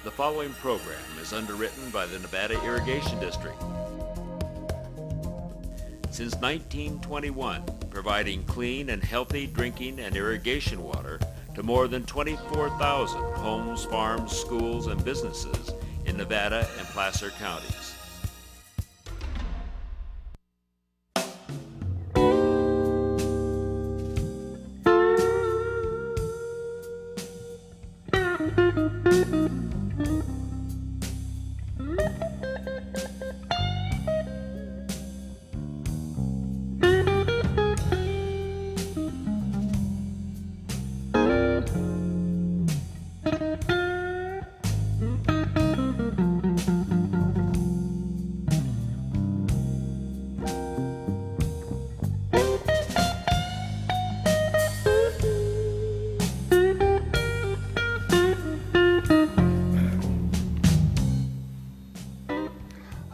The following program is underwritten by the Nevada Irrigation District. Since 1921, providing clean and healthy drinking and irrigation water to more than 24,000 homes, farms, schools, and businesses in Nevada and Placer counties.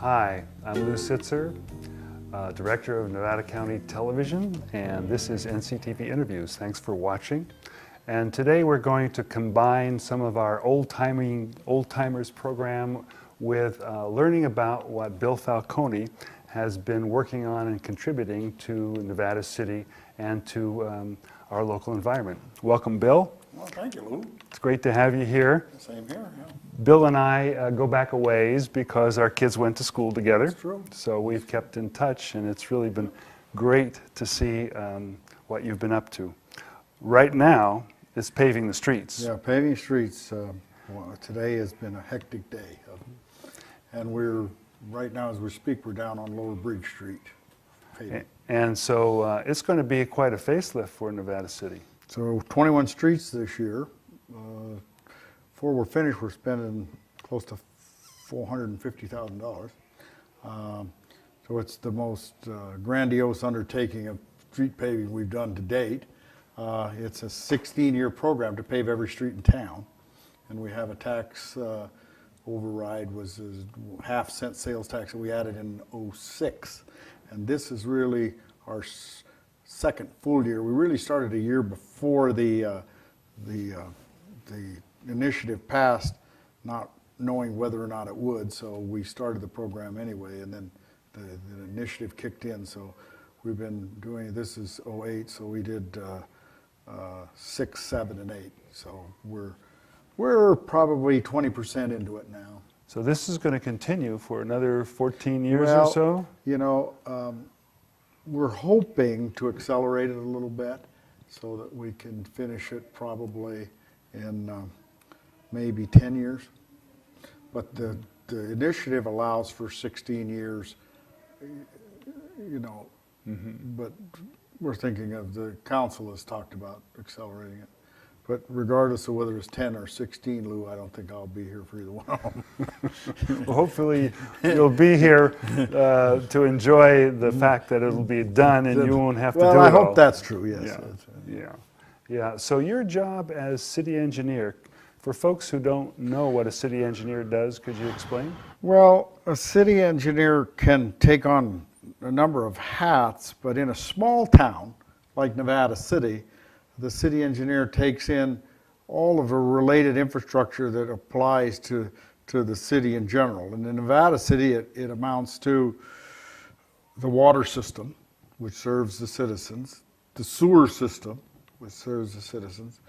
Hi, I'm Lou Sitzer, Director of Nevada County Television, and this is NCTV Interviews. Thanks for watching. And today we're going to combine some of our old timers program with learning about what Bill Falconi has been working on and contributing to Nevada City and to our local environment. Welcome, Bill. Well, thank you, Lou. It's great to have you here. Same here, yeah. Bill and I go back a ways because our kids went to school together. That's true. So we've kept in touch, and it's really been great to see what you've been up to. Right now, it's paving the streets. Yeah, paving streets. Today has been a hectic day. And right now as we speak, we're down on Lower Bridge Street paving. And so it's going to be quite a facelift for Nevada City. So 21 streets this year. Before we're finished, we're spending close to $450,000. So it's the most grandiose undertaking of street paving we've done to date. It's a 16-year program to pave every street in town. And we have a tax override, was a half-cent sales tax that we added in '06. And this is really our second full year. We really started a year before the initiative passed, not knowing whether or not it would, so we started the program anyway, and then the initiative kicked in. So we've been doing, this is '08, so we did 6, 7, and 8. So we're probably 20% into it now. So this is going to continue for another 14 years Well, or so? You know, we're hoping to accelerate it a little bit so that we can finish it probably in maybe 10 years. But the initiative allows for 16 years, you know, but we're thinking of, the council has talked about accelerating it. But regardless of whether it's 10 or 16, Lou, I don't think I'll be here for either one of them. Well, hopefully you'll be here to enjoy the fact that it'll be done and you won't have to do it all. Well, I hope that's true, yes. Yeah. So your job as city engineer, for folks who don't know what a city engineer does, could you explain? Well, a city engineer can take on a number of hats, but in a small town like Nevada City, the city engineer takes in all of the related infrastructure that applies to the city in general. And in Nevada City, it amounts to the water system, which serves the citizens, the sewer system, which serves the citizens,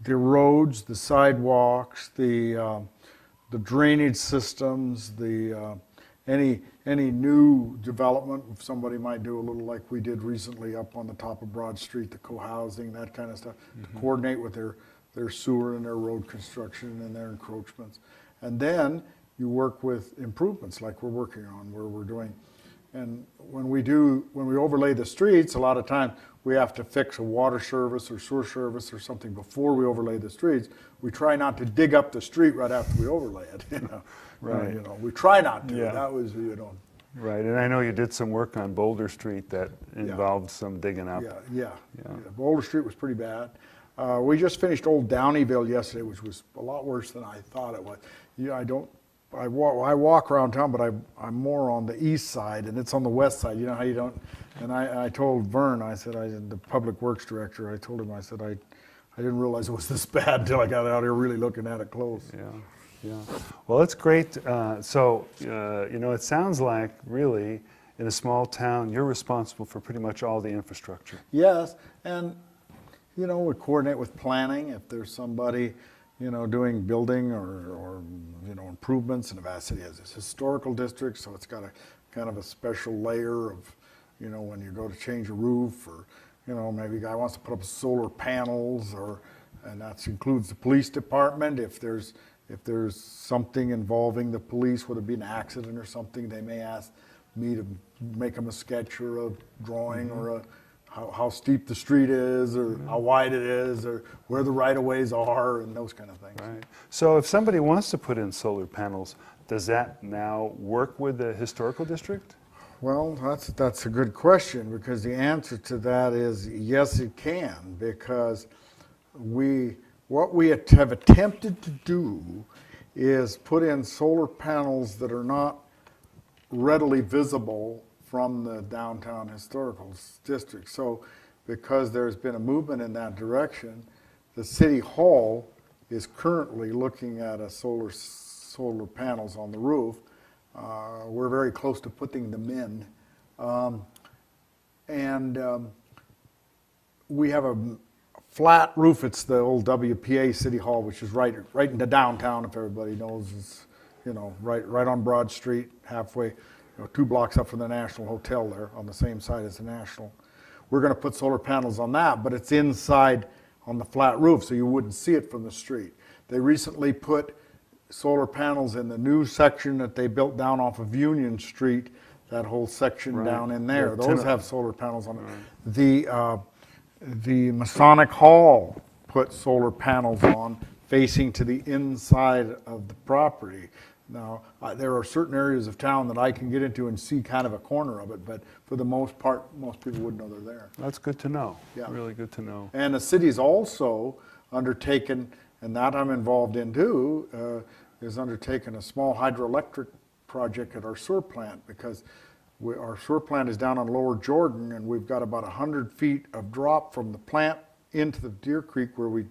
the roads, the sidewalks, the drainage systems, any new development. If somebody might do a little like we did recently up on the top of Broad Street, the co-housing, that kind of stuff, to coordinate with their sewer and their road construction and their encroachments. And then you work with improvements like we're working on, where we're doing. And when we overlay the streets, a lot of times we have to fix a water service or sewer service or something before we overlay the streets. We try not to dig up the street right after we overlay it. You know, Right. You know, we try not to. Yeah. That was, you know. Right, and I know you did some work on Boulder Street that involved some digging up. Yeah. Boulder Street was pretty bad. We just finished Old Downeyville yesterday, which was a lot worse than I thought it was. Yeah, I walk around town, but I'm more on the east side, and it's on the west side. You know how you don't. And I told Vern, I said, the public works director, I told him, I said, I didn't realize it was this bad until I got out here really looking at it close. Yeah. Yeah. Well, it's great. You know, it sounds like really in a small town, you're responsible for pretty much all the infrastructure. Yes, and you know, we coordinate with planning if there's somebody, you know, doing building or you know, improvements. And Nevada City has this historical district, so it's got a kind of a special layer of, you know, when you go to change a roof, or you know, maybe a guy wants to put up solar panels, and that includes the police department. If there's something involving the police, would it be an accident or something, they may ask me to make them a sketch or a drawing, or how steep the street is, or how wide it is, or where the right-of-ways are, and those kind of things. Right. So if somebody wants to put in solar panels, does that now work with the historical district? Well, that's a good question, because the answer to that is yes, it can, because what we have attempted to do is put in solar panels that are not readily visible from the downtown historical district. So because there's been a movement in that direction, the city hall is currently looking at a solar panels on the roof. We're very close to putting them in. We have a flat roof. It's the old WPA City Hall, which is right into downtown, if everybody knows. It's, you know, right on Broad Street, halfway, you know, 2 blocks up from the National Hotel there, on the same side as the National. We're going to put solar panels on that, but it's inside on the flat roof, so you wouldn't see it from the street. They recently put solar panels in the new section that they built down off of Union Street, that whole section down in there. Those have solar panels on it. The Masonic Hall put solar panels on facing to the inside of the property. Now, there are certain areas of town that I can get into and see kind of a corner of it, but for the most part, most people wouldn't know they're there. That's good to know. Yeah. Really good to know. And the city's also undertaken, and that I'm involved in too, is undertaken a small hydroelectric project at our sewer plant, because our sewer plant is down on Lower Jordan, and we've got about 100 feet of drop from the plant into the Deer Creek where we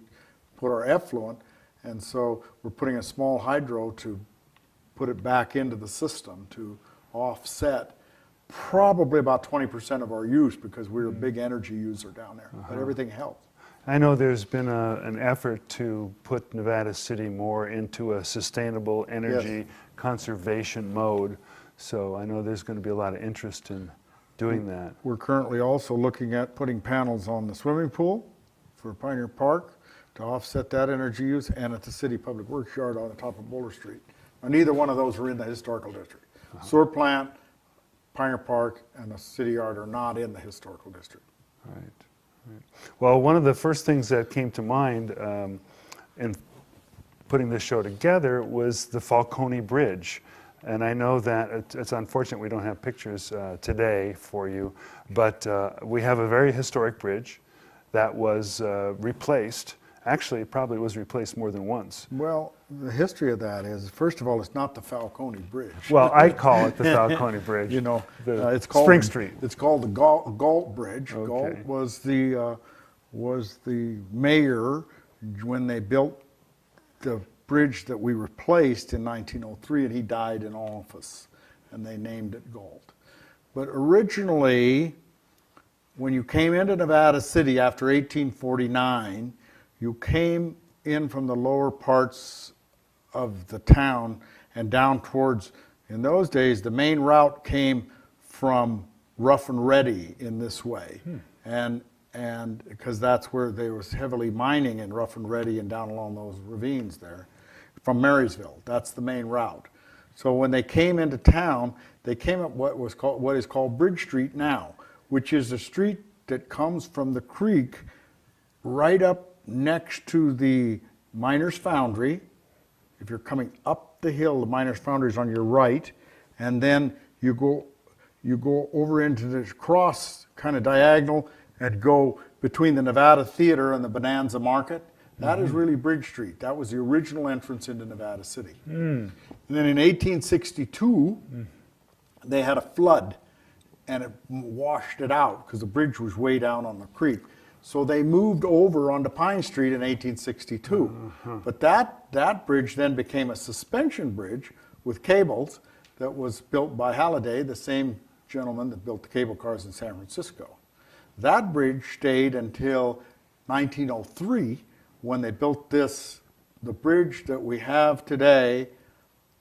put our effluent, and so we're putting a small hydro to put it back into the system to offset probably about 20% of our use, because we're a big energy user down there, but everything helps. I know there's been an effort to put Nevada City more into a sustainable energy conservation mode, so I know there's going to be a lot of interest in doing that. We're currently also looking at putting panels on the swimming pool for Pioneer Park to offset that energy use, and at the city public works yard on the top of Boulder Street. Now, neither one of those are in the historical district. Sewer plant, Pioneer Park, and the city yard are not in the historical district. Right. Well, one of the first things that came to mind in putting this show together was the Falconi Bridge. And I know that it's unfortunate we don't have pictures today for you, but we have a very historic bridge that was replaced. Actually, it probably was replaced more than once. Well, the history of that is, first of all, it's not the Falconi Bridge. Well, I call it the Falconi Bridge. You know, it's called Spring Street. It's called the Galt Bridge. Okay. Galt was the mayor when they built the bridge that we replaced in 1903, and he died in office, and they named it Galt. But originally, when you came into Nevada City after 1849, you came in from the lower parts of the town and down towards, in those days, the main route came from Rough and Ready in this way. And because that's where there was heavily mining in Rough and Ready and down along those ravines there. From Marysville, that's the main route. So when they came into town, they came up what is called Bridge Street now, which is a street that comes from the creek right up next to the Miners Foundry. If you're coming up the hill, the Miners Foundry is on your right, and then you go over into the cross kind of diagonal and go between the Nevada Theater and the Bonanza Market. That is really Bridge Street. That was the original entrance into Nevada City. And then in 1862, they had a flood, and it washed it out because the bridge was way down on the creek. So they moved over onto Pine Street in 1862. But that bridge then became a suspension bridge with cables that was built by Halliday, the same gentleman that built the cable cars in San Francisco. That bridge stayed until 1903 when they built the bridge that we have today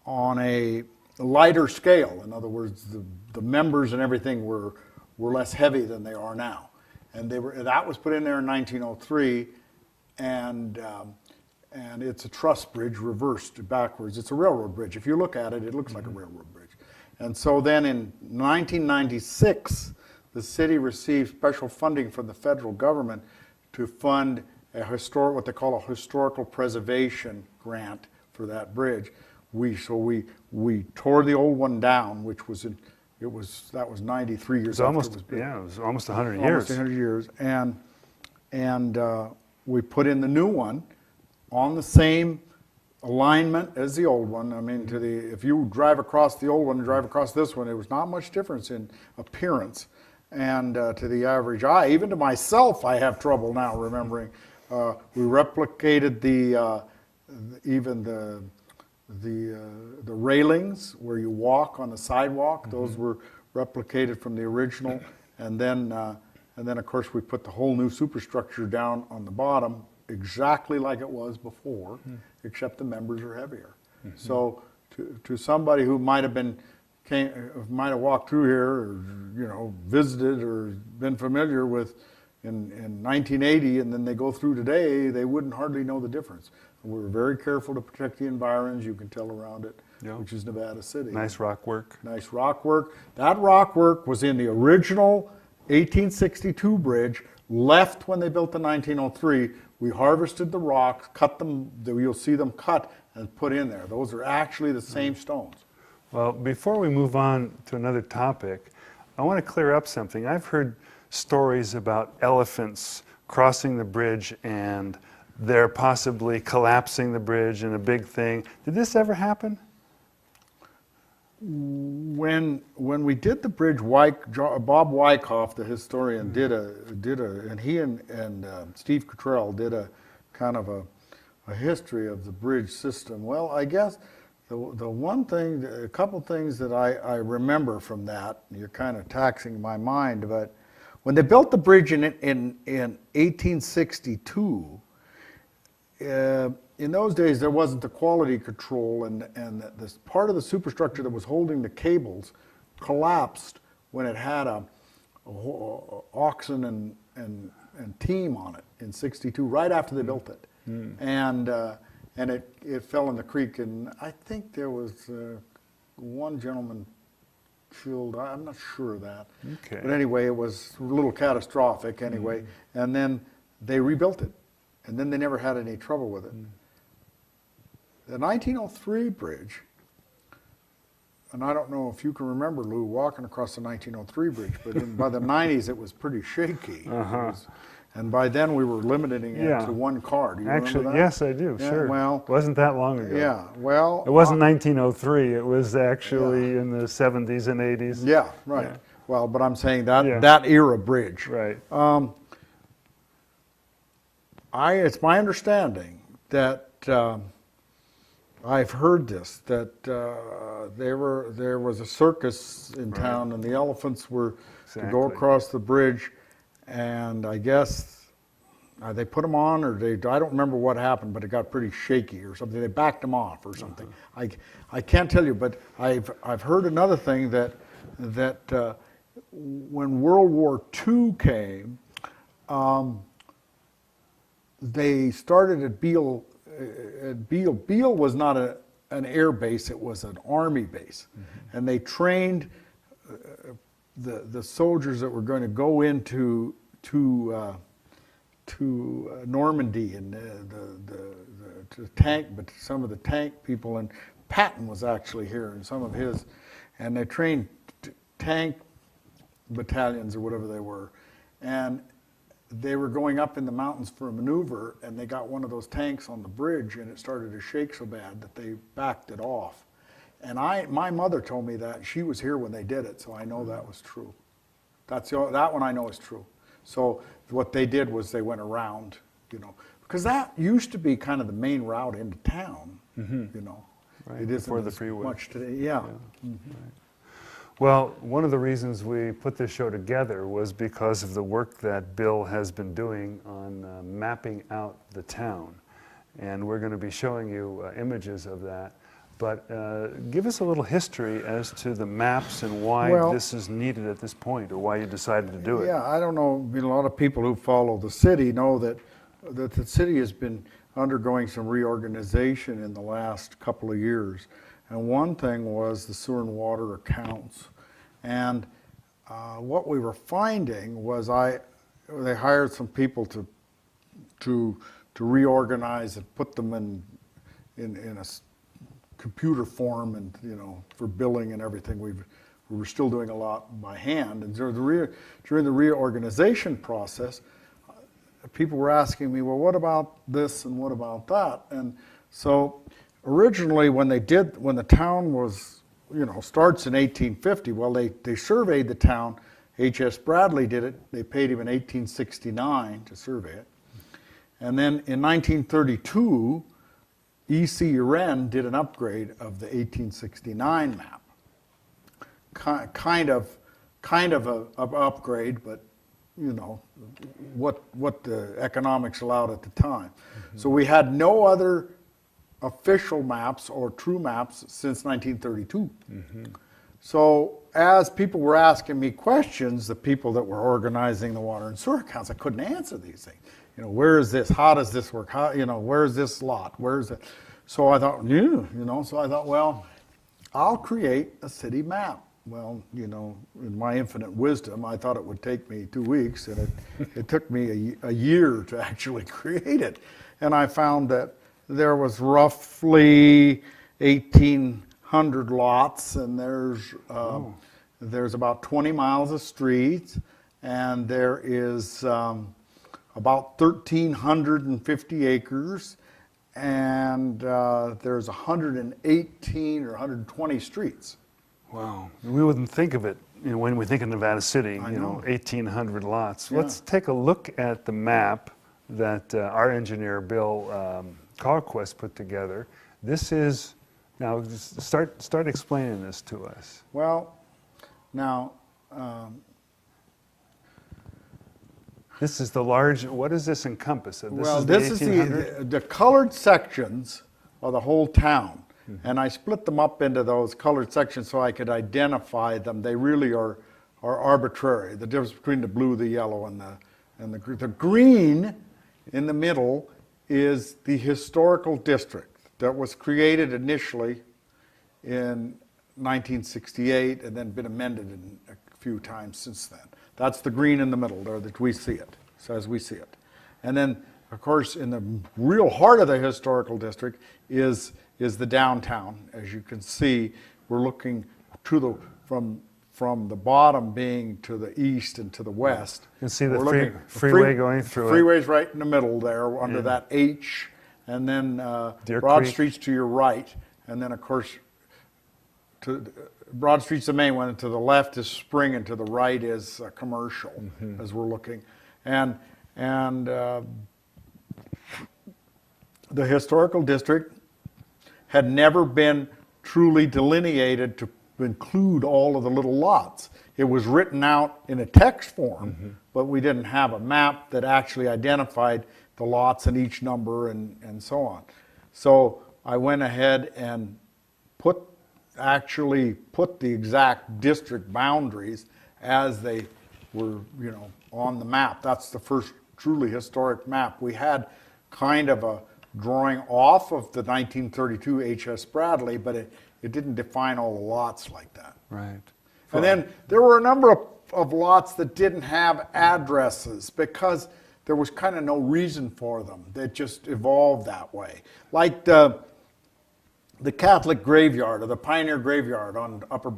on a lighter scale. In other words, the members and everything were less heavy than they are now. And that was put in there in 1903, and it's a truss bridge reversed backwards. It's a railroad bridge. If you look at it, it looks like a railroad bridge. And so then in 1996, the city received special funding from the federal government to fund what they call a historical preservation grant for that bridge. We tore the old one down, which was that was 93 years after it was built. Yeah, it was almost 100 years. Almost 100 years, and we put in the new one on the same alignment as the old one. I mean, if you drive across the old one and drive across this one, there was not much difference in appearance. And to the average eye, even to myself, I have trouble now remembering. We replicated even the railings where you walk on the sidewalk. Those were replicated from the original, and then of course we put the whole new superstructure down on the bottom exactly like it was before, except the members are heavier. So to somebody who might have walked through here, or visited or been familiar with in 1980, and then they go through today, they wouldn't hardly know the difference. And we were very careful to protect the environs. You can tell around it, which is Nevada City. Nice rock work. Nice rock work. That rock work was in the original 1862 bridge, left when they built the 1903. We harvested the rocks, cut them, you'll see them cut and put in there. Those are actually the same stones. Well, before we move on to another topic, I want to clear up something. I've heard stories about elephants crossing the bridge and they're possibly collapsing the bridge in a big thing. Did this ever happen? When we did the bridge, Bob Wyckoff, the historian, and he and Steve Cottrell did a kind of a history of the bridge system. Well, I guess the one thing, a couple things that I remember from that, you're kind of taxing my mind, but when they built the bridge in 1862, in those days there wasn't the quality control, and this part of the superstructure that was holding the cables collapsed when it had a oxen and team on it in 62, right after they built it. And it fell in the creek, and I think there was one gentleman killed. I'm not sure of that. Okay. But anyway, it was a little catastrophic anyway. And then they rebuilt it, and then they never had any trouble with it. The 1903 bridge, and I don't know if you can remember, Lou, walking across the 1903 bridge, but by the 90s it was pretty shaky. And by then we were limiting it to one car. Do you remember that? Yes, I do, sure. Well, it wasn't that long ago. Yeah, well. It wasn't 1903, it was actually in the 70s and 80s. Yeah, right. Yeah. Well, but I'm saying that era bridge. Right. It's my understanding that I've heard this, that there was a circus in town, and the elephants were to go across the bridge, and I guess they put them on, or I don't remember what happened, but it got pretty shaky or something. They backed them off or something. I can't tell you, but I've heard another thing that when World War II came, they started at Beale. Beale was not an air base; it was an army base, and they trained the soldiers that were going to go into Normandy and the tank, but some of the tank people, and Patton was actually here, and some of his, and they trained tank battalions or whatever they were, and they were going up in the mountains for a maneuver, and they got one of those tanks on the bridge, and it started to shake so bad that they backed it off. And my mother told me that. She was here when they did it, so I know that was true. That one I know is true. So what they did was they went around, you know, because that used to be kind of the main route into town, you know. Right, It before isn't the as freeway. much today, yeah. Well, one of the reasons we put this show together was because of the work that Bill has been doing on mapping out the town. And we're going to be showing you images of that. But give us a little history as to the maps and why Well, this is needed at this point, or why you decided to do it. Yeah, I don't know, a lot of people who follow the city know that the city has been undergoing some reorganization in the last couple of years. And one thing was the sewer and water accounts. And what we were finding was they hired some people to reorganize and put them in a computer form, and you know, for billing and everything. We were still doing a lot by hand. And during the reorganization process, people were asking me, well, what about this and what about that? And so originally when the town was, you know, starts in 1850, well, they surveyed the town. H.S. Bradley did it. They paid him in 1869 to survey it. And then in 1932, E.C. Uren did an upgrade of the 1869 map. Kind of a upgrade, but you know, what the economics allowed at the time. So we had no other official maps or true maps since 1932. So as people were asking me questions, the people that were organizing the water and sewer accounts, I couldn't answer these things. You know, where is this? How does this work? How, you know, where is this lot? Where is it? So I thought, well, I'll create a city map. Well, you know, in my infinite wisdom, I thought it would take me 2 weeks, and it took me a year to actually create it. And I found that there was roughly 1,800 lots, and there's about 20 miles of streets, and there is about 1,350 acres, and there's 118 or 120 streets. Wow, we wouldn't think of it, you know, when we think of Nevada City, you know, 1,800 lots. Yeah. Let's take a look at the map that our engineer, Bill Carquest, put together. This is, now just start explaining this to us. Well, now, this is the large, what does this encompass? This is the colored sections of the whole town. And I split them up into those colored sections so I could identify them. They really are arbitrary. The difference between the blue, the yellow, and the green in the middle is the historical district that was created initially in 1968 and then been amended a few times since then. That's the green in the middle there that we see it, so as we see it. And then, of course, in the real heart of the historical district is the downtown. As you can see, we're looking to from the bottom being to the east and to the west. You can see the freeway going through it. Freeway's right in the middle there under that H, and then Broad Street's to your right, and then of course Broad Street's the main one, and to the left is Spring, and to the right is Commercial, as we're looking. And the historical district had never been truly delineated to include all of the little lots. It was written out in a text form, but we didn't have a map that actually identified the lots and each number and so on. So I went ahead and actually put the exact district boundaries as they were, you know, on the map. That's the first truly historic map. We had kind of a drawing off of the 1932 H.S. Bradley, but it didn't define all the lots like that. Right. And then there were a number of lots that didn't have addresses because there was kind of no reason for them. They just evolved that way. Like the Catholic graveyard or the Pioneer graveyard on Upper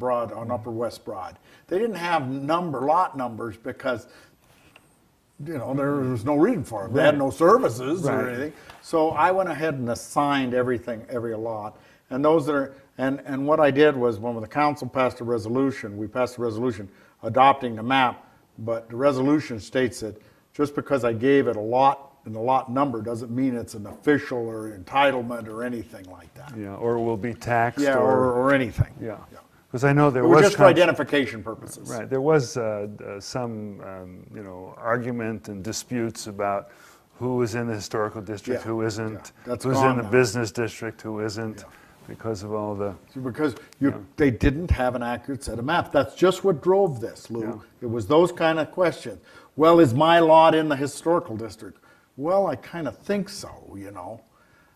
West Broad. They didn't have lot numbers because, you know, there was no reason for them. They had no services or anything. So I went ahead and assigned every lot. And those that are, and what I did was when the council passed a resolution, we passed a resolution adopting the map, But the resolution states that just because I gave it a lot and the lot number doesn't mean it's an official or entitlement or anything like that. Yeah, or will be taxed. Yeah, or anything. Yeah. Because I know there It was was just for identification purposes. Right, there was some argument and disputes about who was in the historical district, Yeah, who isn't, That's who's gone in the now. business district, who isn't, Yeah. because of all the. Because they didn't have an accurate set of maps. That's just what drove this, Lou. Yeah. It was those kind of questions. Well, is my lot in the historical district? Well, I kind of think so,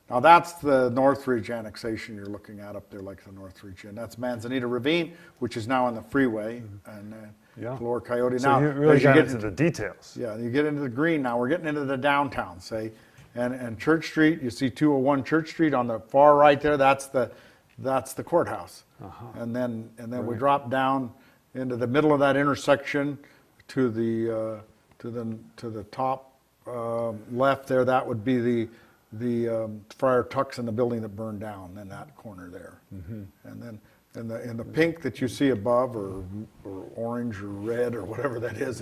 Now that's the Northridge annexation you're looking at up there, like the Northridge, and that's Manzanita Ravine, which is now on the freeway, and Lower Coyote. So now, you really as you got get into the details. Yeah, you get into the green now. We're getting into the downtown, say, and Church Street. You see 201 Church Street on the far right there. That's the courthouse, and then we drop down into the middle of that intersection to the top left there. That would be the Friar Tuck's and the building that burned down in that corner there, and then. In the pink that you see above, or orange or red or whatever that is,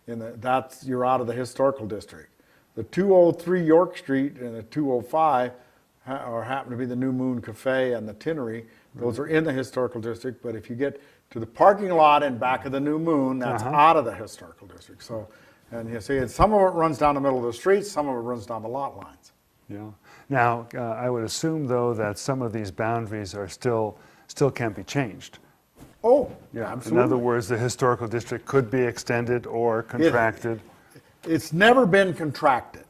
that's you're out of the historical district. The 203 York Street and the 205 happen to be the New Moon Cafe and the Tinnery. Those are in the historical district. But if you get to the parking lot in back of the New Moon, that's out of the historical district. So, and you see, some of it runs down the middle of the street, some of it runs down the lot lines. Yeah. Now, I would assume though that some of these boundaries are still can't be changed. Oh, Yeah. absolutely. In other words, the historical district could be extended or contracted. It's never been contracted,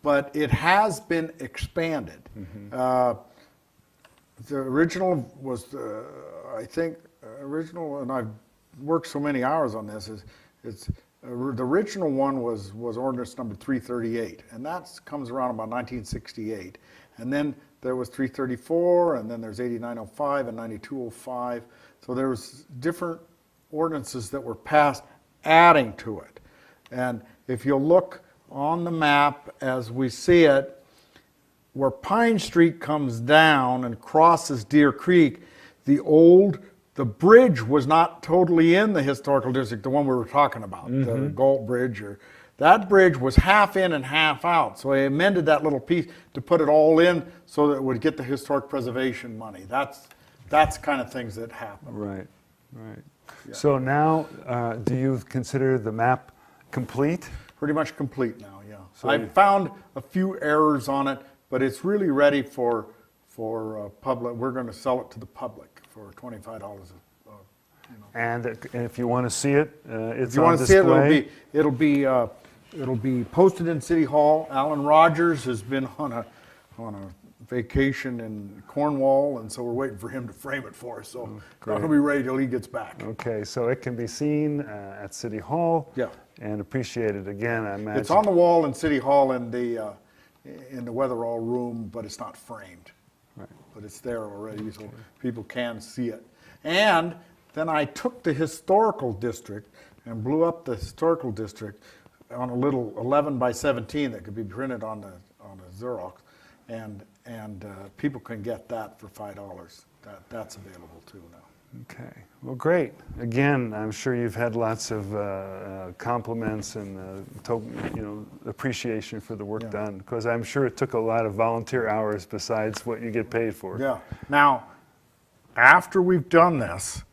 but it has been expanded. The original was, I think, and I've worked so many hours on this, the original one was ordinance number 338, and that comes around about 1968. And then there was 334, and then there's 8905 and 9205. So there was different ordinances that were passed adding to it. And if you look on the map as we see it, where Pine Street comes down and crosses Deer Creek, the bridge was not totally in the historical district, the one we were talking about, the Galt Bridge. That bridge was half in and half out. So they amended that little piece to put it all in so that it would get the historic preservation money. That's kind of things that happen. Right, right. Yeah. So now, do you consider the map complete? Pretty much complete now, yeah. So I found a few errors on it, but it's really ready for public. We're going to sell it to the public for $25. And if you want to see it, it's If you on want to see display. it, it'll be posted in City Hall. Alan Rogers has been on a vacation in Cornwall, and so we're waiting for him to frame it for us. So great. it'll be ready till he gets back. Okay, so it can be seen at City Hall. Yeah. And appreciated again, I imagine. It's on the wall in City Hall in the Weatherall room, but it's not framed. Right. But it's there already, so people can see it. And then I took the historical district and blew up the historical district on a little 11 by 17 that could be printed on a Xerox, and people can get that for $5. That's available too now. Okay, well, great. Again, I'm sure you've had lots of compliments and appreciation for the work done, because I'm sure it took a lot of volunteer hours besides what you get paid for. Yeah. Now, after we've done this,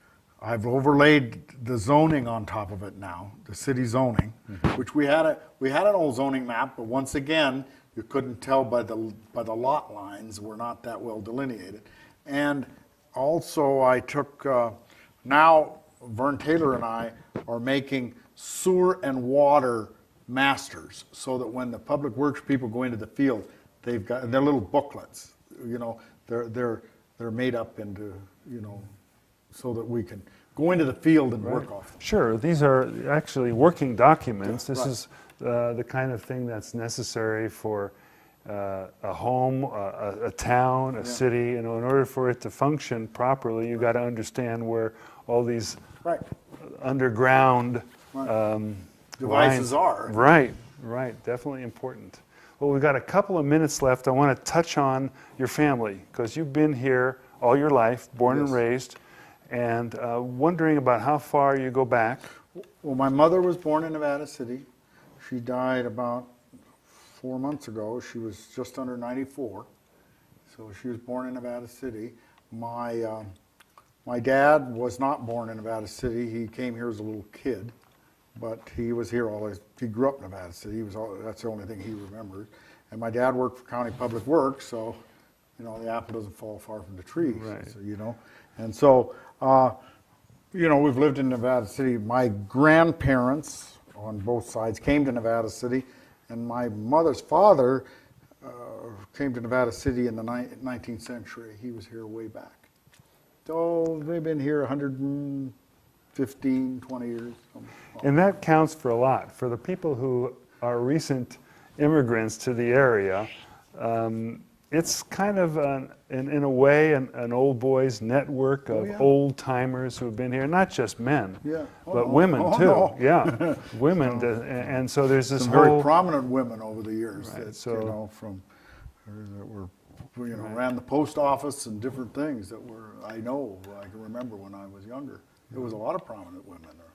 I've overlaid the zoning on top of it now, the city zoning, which we had an old zoning map, but once again, you couldn't tell by the lot lines, were not that well delineated. And also I took, now Vern Taylor and I are making sewer and water masters, so that when the public works people go into the field, they've got, and they're little booklets, they're made up into, so that we can go into the field and work off them. Sure, these are actually working documents. This right. is the kind of thing that's necessary for a home, a town, a city. In order for it to function properly, you got to understand where all these Right. underground Devices are. Right, definitely important. Well, we've got a couple of minutes left. I want to touch on your family, because you've been here all your life, born and raised, and wondering about how far you go back. Well, my mother was born in Nevada City. She died about 4 months ago. She was just under 94. So she was born in Nevada City. My dad was not born in Nevada City. He came here as a little kid, but he was here he grew up in Nevada City. That's the only thing he remembers. And my dad worked for County Public Works, so, you know, the apple doesn't fall far from the tree, Right. so, you know. And so, you know, we've lived in Nevada City. My grandparents on both sides came to Nevada City, and my mother's father came to Nevada City in the 19th century. He was here way back. So they've been here 115, 20 years. And that counts for a lot. For the people who are recent immigrants to the area, it's kind of, in a way, an old boys network of old timers who've been here, not just men, but women too. No. Yeah, women. And so there's this Some whole... very prominent women over the years Right, that, so- you know, that ran the post office and different things that I can remember when I was younger. There was a lot of prominent women there.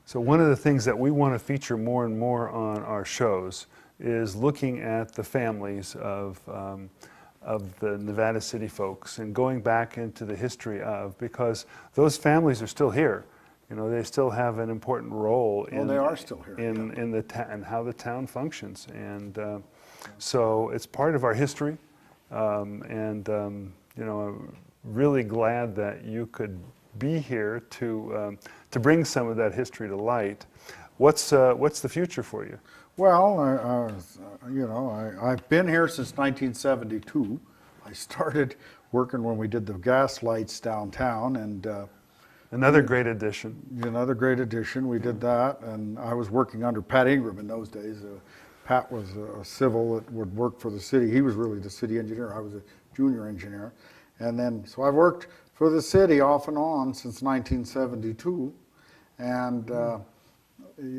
So one of the things that we want to feature more and more on our shows is looking at the families of the Nevada City folks and going back into the history of, because those families are still here. You know, they still have an important role in, they are still here, in the and how the town functions. And so it's part of our history. You know, I'm really glad that you could be here to bring some of that history to light. What's the future for you? Well, you know, I've been here since 1972. I started working when we did the gas lights downtown, and Another great addition. another great addition. We did that, and I was working under Pat Ingram in those days. Pat was a civil that would work for the city. He was really the city engineer. I was a junior engineer. And then, so I've worked for the city off and on since 1972. And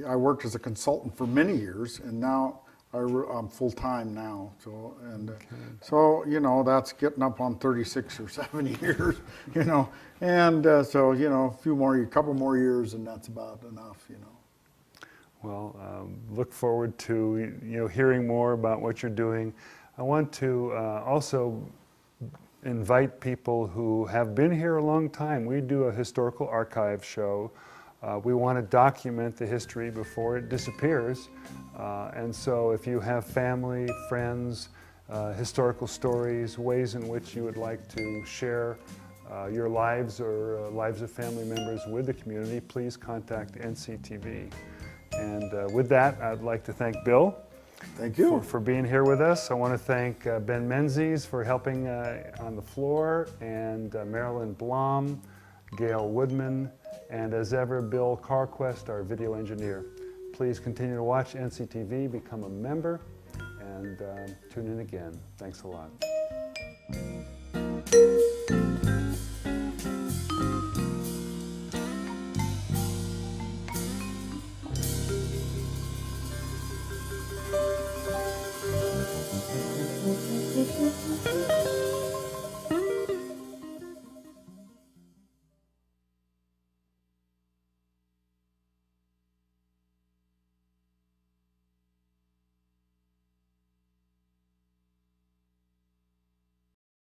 I worked as a consultant for many years, and now I'm full-time now. So, so, you know, that's getting up on 36 or 7 years, you know. And so, you know, a couple more years, and that's about enough, you know. Well, look forward to hearing more about what you're doing. I want to also invite people who have been here a long time. We do a historical archive show. We want to document the history before it disappears. And so if you have family, friends, historical stories, ways in which you would like to share your lives or lives of family members with the community, please contact NCTV. And with that, I'd like to thank Bill. Thank you. For being here with us. I want to thank Ben Menzies for helping on the floor, and Marilyn Blom, Gail Woodman, and as ever, Bill Carquest, our video engineer. Please continue to watch NCTV, become a member, and tune in again. Thanks a lot.